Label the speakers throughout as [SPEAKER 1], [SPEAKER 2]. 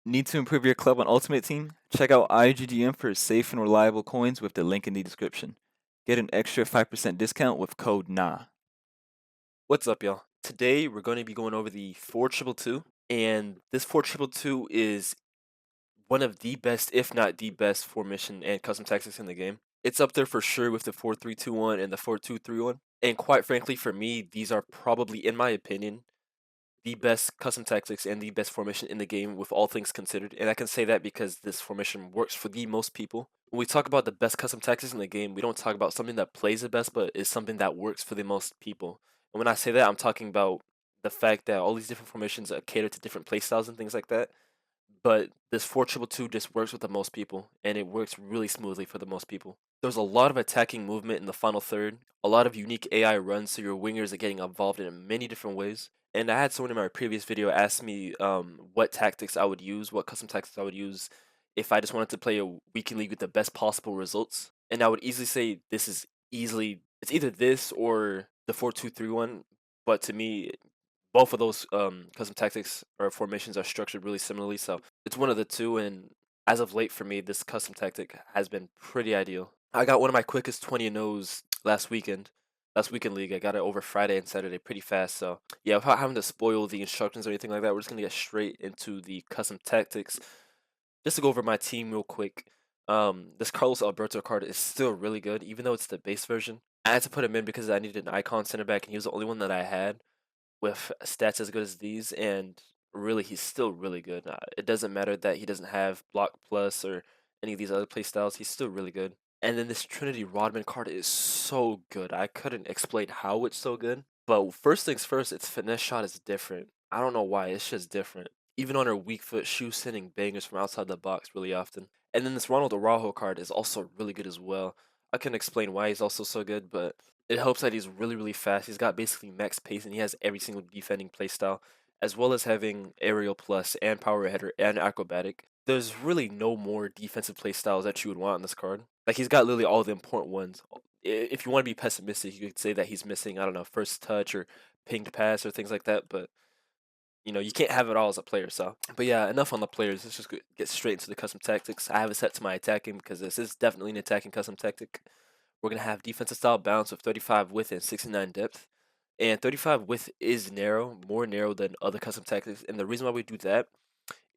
[SPEAKER 1] Need to improve your club on Ultimate Team? Check out IGGM for safe and reliable coins with the link in the description. Get an extra 5% discount with code NA.
[SPEAKER 2] What's up, y'all? Today we're going to be going over the 4222, and this 4222 is one of the best, if not the best, formation and custom tactics in the game. It's up there for sure with the 4321 and the 4231, and quite frankly, for me, these are probably, in my opinion, the best custom tactics and the best formation in the game with all things considered. And I can say that because this formation works for the most people. When we talk about the best custom tactics in the game, we don't talk about something that plays the best, but is something that works for the most people. And when I say that, I'm talking about the fact that all these different formations cater to different playstyles and things like that. But this 4222 just works with the most people, and it works really smoothly for the most people. There's a lot of attacking movement in the final third, a lot of unique AI runs, so your wingers are getting involved in many different ways. And I had someone in my previous video ask me what tactics I would use, what custom tactics I would use if I just wanted to play a weekend league with the best possible results. And I would easily say it's either this or the 4231. But to me, both of those custom tactics or formations are structured really similarly, so it's one of the two. And as of late for me, this custom tactic has been pretty ideal. I got one of my quickest 20 and O's last weekend league. I got it over Friday and Saturday pretty fast. So yeah, without having to spoil the instructions or anything like that, we're just gonna get straight into the custom tactics. Just to go over my team real quick, this Carlos Alberto card is still really good, even though it's the base version. I had to put him in because I needed an icon center back, and he was the only one that I had with stats as good as these, and really, he's still really good. It doesn't matter that he doesn't have block plus or any of these other playstyles, he's still really good. And then this Trinity Rodman card is so good. I couldn't explain how it's so good. But first things first, its finesse shot is different. I don't know why, it's just different. Even on her weak foot, she was sending bangers from outside the box really often. And then this Ronald Araujo card is also really good as well. I can explain why he's also so good, but it helps that he's really, really fast. He's got basically max pace, and he has every single defending playstyle, as well as having aerial plus and power header and acrobatic. There's really no more defensive playstyles that you would want on this card. Like, he's got literally all the important ones. If you want to be pessimistic, you could say that he's missing, I don't know, first touch or pinged pass or things like that, but you can't have it all as a player. So, but yeah, enough on the players. Let's just get straight into the custom tactics. I have it set to my attacking because this is definitely an attacking custom tactic. We're gonna have defensive style balance with 35 width and 69 depth. And 35 width is narrow, more narrow than other custom tactics. And the reason why we do that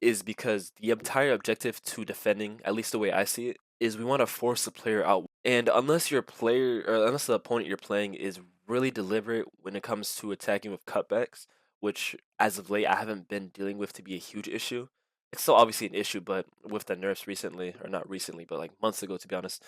[SPEAKER 2] is because the entire objective to defending, at least the way I see it, is we want to force the player out. And unless the opponent you're playing is really deliberate when it comes to attacking with cutbacks, which as of late I haven't been dealing with to be a huge issue. It's still obviously an issue, but with the nerfs recently, or not recently, but like months ago to be honest,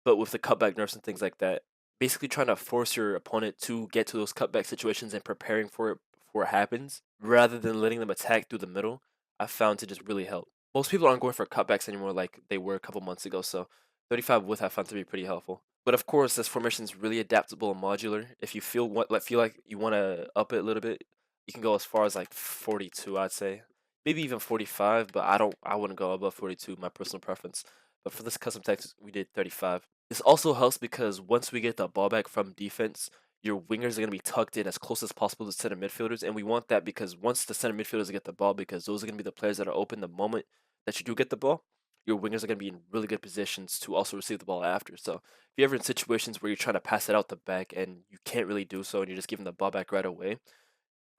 [SPEAKER 2] but with the cutback nerfs and things like that, basically trying to force your opponent to get to those cutback situations and preparing for it before it happens, rather than letting them attack through the middle, I found to just really help. Most people aren't going for cutbacks anymore like they were a couple months ago, so 35 width I found to be pretty helpful. But of course, this formation is really adaptable and modular. If you feel like you want to up it a little bit, you can go as far as like 42, I'd say, maybe even 45. But I wouldn't go above 42, my personal preference. But for this custom text, we did 35. This also helps because once we get the ball back from defense, your wingers are going to be tucked in as close as possible to center midfielders, and we want that because once the center midfielders get the ball, because those are going to be the players that are open the moment that you do get the ball, your wingers are going to be in really good positions to also receive the ball after. So if you're ever in situations where you're trying to pass it out the back and you can't really do so, and you're just giving the ball back right away,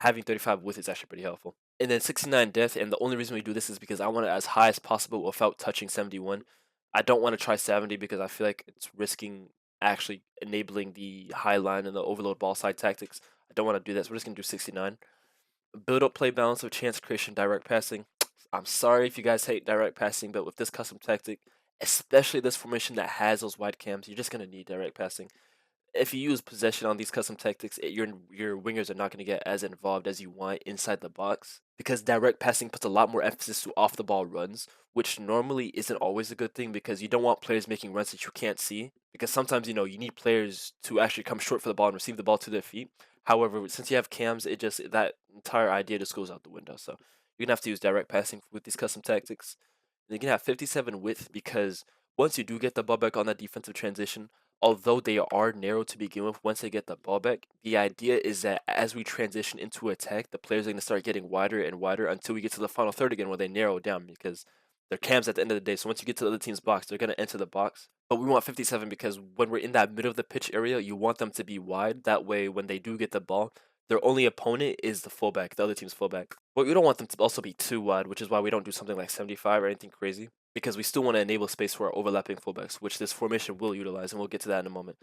[SPEAKER 2] having 35 width is actually pretty helpful. And then 69 depth, and the only reason we do this is because I want it as high as possible without touching 71. I don't want to try 70 because I feel like it's risking actually enabling the high line and the overload ball side tactics. I don't want to do that, so we're just going to do 69. Build up play balance with chance creation, direct passing. I'm sorry if you guys hate direct passing, but with this custom tactic, especially this formation that has those wide cams, you're just going to need direct passing. If you use possession on these custom tactics, your wingers are not going to get as involved as you want inside the box, because direct passing puts a lot more emphasis to off the ball runs, which normally isn't always a good thing because you don't want players making runs that you can't see, because sometimes you need players to actually come short for the ball and receive the ball to their feet. However, since you have cams, that entire idea just goes out the window. So you're gonna have to use direct passing with these custom tactics. And you can have 57 width because once you do get the ball back on that defensive transition, although they are narrow to begin with once they get the ball back, the idea is that as we transition into attack, the players are going to start getting wider and wider until we get to the final third again where they narrow down because they're cams at the end of the day. So once you get to the other team's box, they're going to enter the box. But we want 57 because when we're in that middle of the pitch area, you want them to be wide. That way, when they do get the ball, their only opponent is the fullback, the other team's fullback. But we don't want them to also be too wide, which is why we don't do something like 75 or anything crazy because we still want to enable space for our overlapping fullbacks, which this formation will utilize, and we'll get to that in a moment.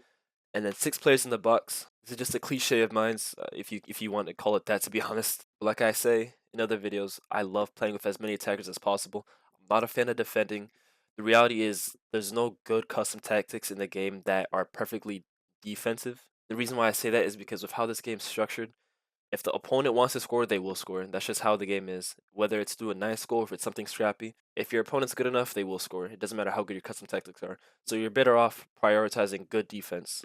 [SPEAKER 2] And then 6 players in the box. This is just a cliche of mine, if you want to call it that. To be honest, like I say in other videos, I love playing with as many attackers as possible. I'm not a fan of defending. The reality is, there's no good custom tactics in the game that are perfectly defensive. The reason why I say that is because of how this game's structured. If the opponent wants to score, they will score. That's just how the game is. Whether it's through a nice goal, if it's something scrappy, if your opponent's good enough, they will score. It doesn't matter how good your custom tactics are. So you're better off prioritizing good defense.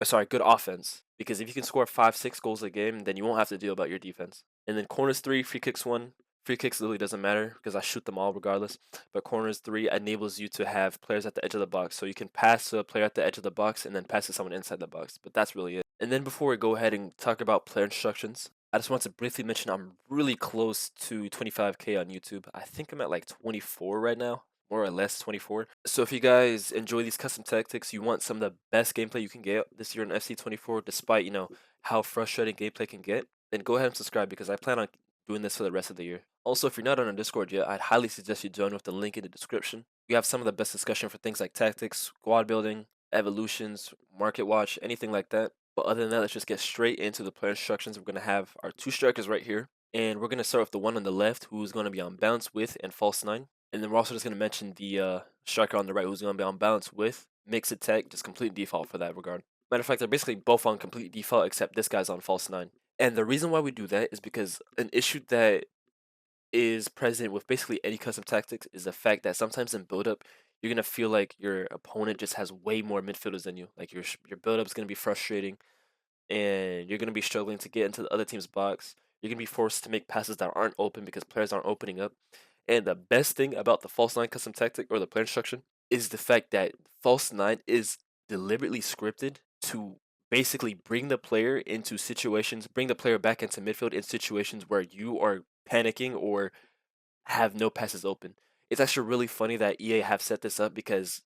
[SPEAKER 2] Sorry, good offense. Because if you can score 5, 6 goals a game, then you won't have to deal about your defense. And then corners 3, free kicks 1. Free kicks literally doesn't matter because I shoot them all regardless. But corners 3 enables you to have players at the edge of the box. So you can pass to a player at the edge of the box and then pass to someone inside the box. But that's really it. And then before we go ahead and talk about player instructions, I just want to briefly mention I'm really close to 25K on YouTube. I think I'm at like 24 right now, more or less 24. So if you guys enjoy these custom tactics, you want some of the best gameplay you can get this year in FC24, despite, how frustrating gameplay can get, then go ahead and subscribe because I plan on doing this for the rest of the year. Also, if you're not on our Discord yet, I'd highly suggest you join with the link in the description. We have some of the best discussion for things like tactics, squad building, evolutions, market watch, anything like that. But other than that, let's just get straight into the player instructions. We're going to have our 2 strikers right here. And we're going to start with the one on the left, who's going to be on balance with and false 9. And then we're also just going to mention the striker on the right, who's going to be on balance with mixed attack, just complete default for that regard. Matter of fact, they're basically both on complete default, except this guy's on false 9. And the reason why we do that is because an issue that is present with basically any custom tactics is the fact that sometimes in build up, you're going to feel like your opponent just has way more midfielders than you. Like your build up is going to be frustrating and you're going to be struggling to get into the other team's box. You're going to be forced to make passes that aren't open because players aren't opening up. And the best thing about the false 9 custom tactic or the player instruction is the fact that false 9 is deliberately scripted to basically bring the player into situations, bring the player back into midfield in situations where you are panicking or have no passes open. It's actually really funny that EA have set this up because,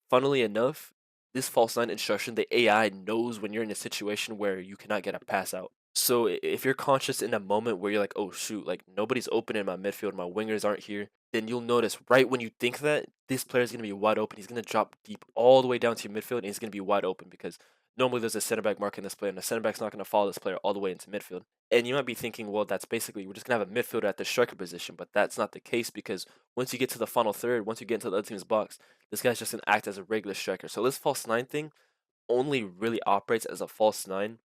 [SPEAKER 2] funnily enough, this false 9 instruction, the AI knows when you're in a situation where you cannot get a pass out. So if you're conscious in a moment where you're like, oh shoot, like nobody's open in my midfield, my wingers aren't here, then you'll notice right when you think that this player is going to be wide open, he's going to drop deep all the way down to your midfield and he's going to be wide open because normally there's a center back marking this player and the center back's not going to follow this player all the way into midfield. And you might be thinking, well, that's basically, we're just going to have a midfielder at the striker position, but that's not the case because once you get to the final third, once you get into the other team's box, this guy's just going to act as a regular striker. So this false 9 thing only really operates as a false 9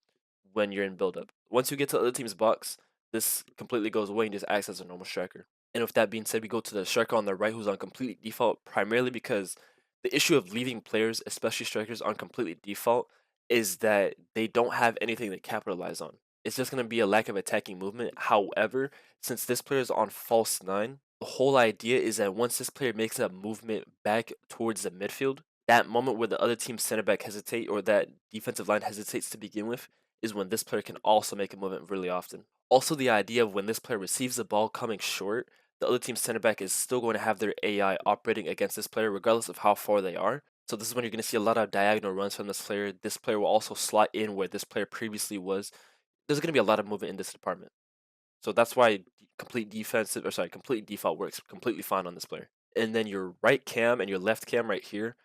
[SPEAKER 2] when you're in build-up. Once you get to the other team's box, this completely goes away and just acts as a normal striker. And with that being said, we go to the striker on the right who's on completely default, primarily because the issue of leaving players, especially strikers, on completely default is that they don't have anything to capitalize on. It's just going to be a lack of attacking movement. However, since this player is on false 9, the whole idea is that once this player makes a movement back towards the midfield, that moment where the other team's center back hesitate or that defensive line hesitates to begin with is when this player can also make a movement really often. Also, the idea of when this player receives the ball coming short, the other team's center back is still going to have their AI operating against this player regardless of how far they are. So this is when you're going to see a lot of diagonal runs from this player. This player will also slot in where this player previously was. There's going to be a lot of movement in this department. So that's why complete default works completely fine on this player. And then your right cam and your left cam right here,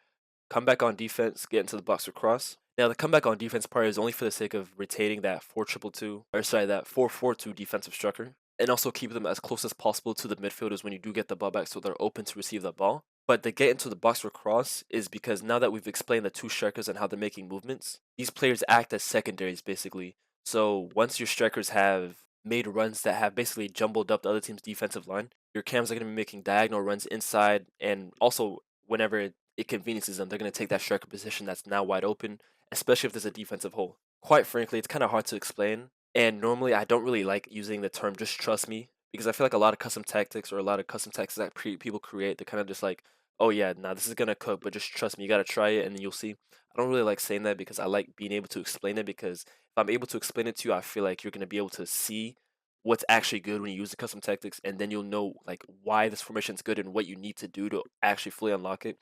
[SPEAKER 2] come back on defense, get into the box or cross. Now the comeback on defense part is only for the sake of retaining that 4-2-2, or sorry, that 4-4-2 defensive structure, and also keep them as close as possible to the midfielders when you do get the ball back so they're open to receive the ball. But the get into the box or cross is because now that we've explained the 2 strikers and how they're making movements, these players act as secondaries basically. So once your strikers have made runs that have basically jumbled up the other team's defensive line, your cams are going to be making diagonal runs inside, and also whenever it conveniences them, they're going to take that striker position that's now wide open, especially if there's a defensive hole. Quite frankly, it's kind of hard to explain, and normally I don't really like using the term "just trust me" because I feel like a lot of custom tactics or a lot of custom tactics that people create, they're kind of just like, oh yeah, nah, this is gonna cook, but just trust me, you gotta try it and then you'll see. I don't really like saying that because I like being able to explain it, because if I'm able to explain it to you, I feel like you're gonna be able to see what's actually good when you use the custom tactics, and then you'll know like why this formation is good and what you need to do to actually fully unlock it.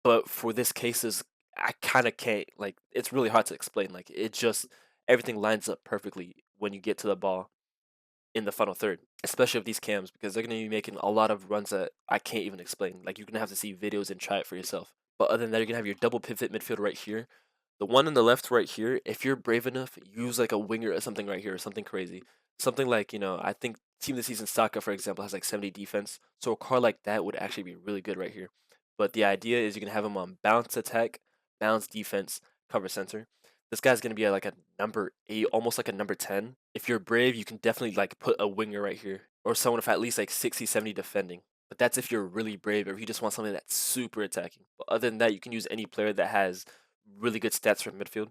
[SPEAKER 2] But for this cases, I kind of can't, like, it's really hard to explain. Like, it just everything lines up perfectly when you get to the ball in the final third, especially of these cams, because they're going to be making a lot of runs that I can't even explain. Like, you're going to have to see videos and try it for yourself. But other than that, you're going to have your double pivot midfield right here. The one on the left right here, if you're brave enough, use like a winger or something right here, or something crazy. Something like, I think Team of the Season Saka, for example, has like 70 defense. So a card like that would actually be really good right here. But the idea is you can have him on bounce attack, bounce defense, cover center. This guy's gonna be like a number 8, almost like a number 10. If you're brave, you can definitely like put a winger right here, or someone with at least like 60, 70 defending. But that's if you're really brave, or if you just want something that's super attacking. But other than that, you can use any player that has really good stats for midfield.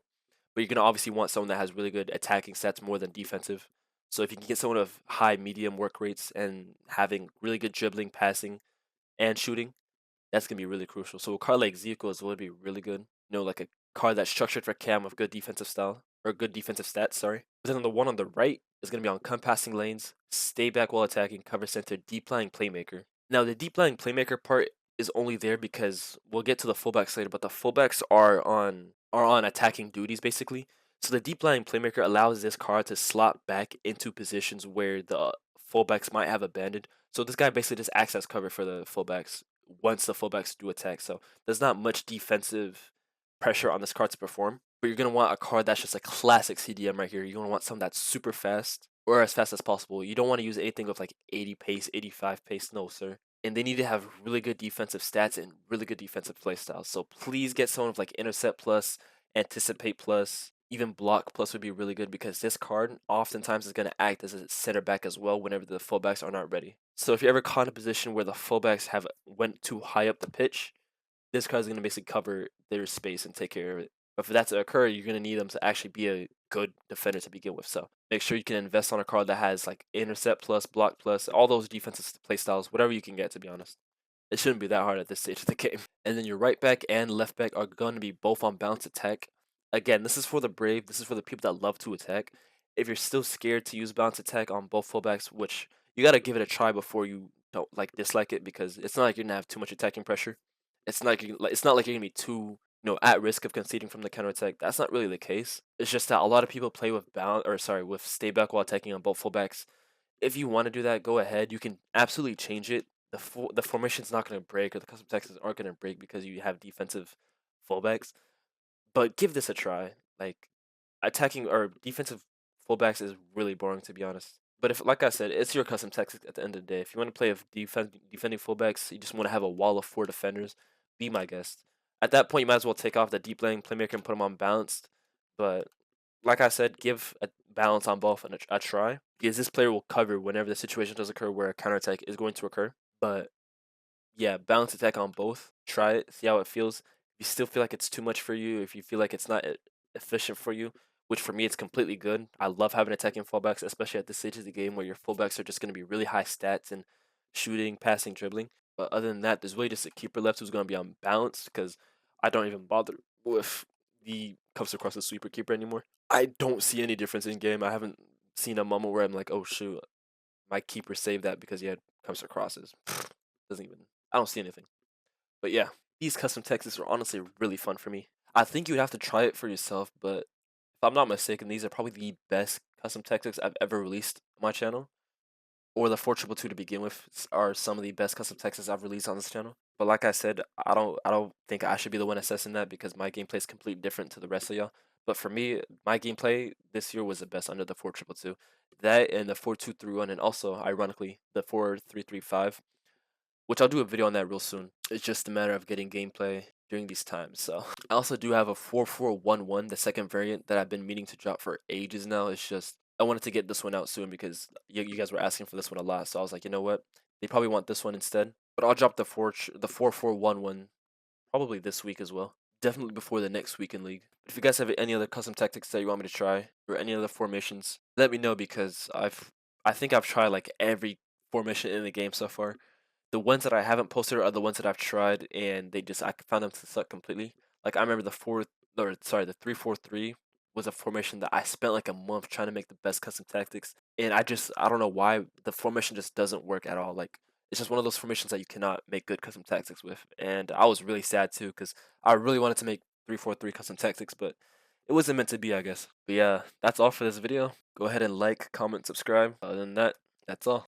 [SPEAKER 2] But you're gonna obviously want someone that has really good attacking stats more than defensive. So if you can get someone of high, medium work rates and having really good dribbling, passing, and shooting, that's gonna be really crucial. So a card like Zico is would be really good. Like a card that's structured for cam with good defensive style or good defensive stats. Sorry. But then the one on the right is gonna be on compassing lanes, stay back while attacking, cover center, deep lying playmaker. Now the deep lying playmaker part is only there because we'll get to the fullbacks later, but the fullbacks are on attacking duties basically. So the deep lying playmaker allows this card to slot back into positions where the fullbacks might have abandoned. So this guy basically just acts as cover for the fullbacks once the fullbacks do attack. So there's not much defensive pressure on this card to perform. But you're gonna want a card that's just a classic CDM right here. You're gonna want something that's super fast or as fast as possible. You don't want to use anything with like 80 pace, 85 pace. No, sir. And they need to have really good defensive stats and really good defensive playstyles. So please get someone with like intercept plus, anticipate plus, even block plus would be really good, because this card oftentimes is going to act as a center back as well whenever the fullbacks are not ready. So if you're ever caught in a position where the fullbacks have went too high up the pitch, this card is going to basically cover their space and take care of it. But for that to occur, you're going to need them to actually be a good defender to begin with. So make sure you can invest on a card that has like intercept plus, block plus, all those defensive play styles, whatever you can get, to be honest. It shouldn't be that hard at this stage of the game. And then your right back and left back are going to be both on bounce attack. Again, this is for the brave. This is for the people that love to attack. If you're still scared to use bounce attack on both fullbacks, which you got to give it a try before you don't like dislike it, because it's not like you're going to have too much attacking pressure. It's not like you're gonna be too at risk of conceding from the counter attack. That's not really the case. It's just that a lot of people play with with stay back while attacking on both fullbacks. If you want to do that, go ahead. You can absolutely change it. The formation's not gonna break, or the custom texts aren't gonna break because you have defensive fullbacks. But give this a try. Like, attacking or defensive fullbacks is really boring, to be honest. But if, like I said, it's your custom text at the end of the day. If you want to play with defending fullbacks, you just want to have a wall of 4 defenders, be my guest. At that point, you might as well take off the deep lane playmaker and put them on balanced. But like I said, give a balance on both and a try, because this player will cover whenever the situation does occur where a counter attack is going to occur. But yeah, balance attack on both. Try it, see how it feels. If you still feel like it's too much for you, if you feel like it's not efficient for you, which for me it's completely good. I love having attacking fullbacks, especially at this stage of the game where your fullbacks are just going to be really high stats and shooting, passing, dribbling. But other than that, there's really just a keeper left who's going to be on balance, because I don't even bother with the comes across the sweeper keeper anymore. I don't see any difference in game. I haven't seen a moment where I'm like, oh shoot, my keeper saved that because he had comes crosses. Doesn't even. I don't see anything. But yeah, these custom texts are honestly really fun for me. I think you'd have to try it for yourself, but if I'm not mistaken, these are probably the best custom tactics I've ever released on my channel. Or the 422 to begin with are some of the best custom tactics I've released on this channel. But like I said, I don't think I should be the one assessing that, because my gameplay is completely different to the rest of y'all. But for me, my gameplay this year was the best under the 422. That and the 4-2-3-1, and also ironically the 4-3-3-5, which I'll do a video on that real soon. It's just a matter of getting gameplay during these times. So I also do have a 4-4-1-1, the second variant that I've been meaning to drop for ages now. It's just I wanted to get this one out soon because you guys were asking for this one a lot. So I was like, you know what? They probably want this one instead. But I'll drop the 4-4-1-1 probably this week as well. Definitely before the next weekend league. If you guys have any other custom tactics that you want me to try, or any other formations, let me know, because I think I've tried like every formation in the game so far. The ones that I haven't posted are the ones that I've tried, and I found them to suck completely. Like I remember the or sorry, the 3-4-3 was a formation that I spent like a month trying to make the best custom tactics, and I don't know why the formation just doesn't work at all. Like it's just one of those formations that you cannot make good custom tactics with, and I was really sad too because I really wanted to make 3-4-3 custom tactics, but it wasn't meant to be, I guess. But yeah, that's all for this video. Go ahead and like, comment, subscribe. Other than that, that's all.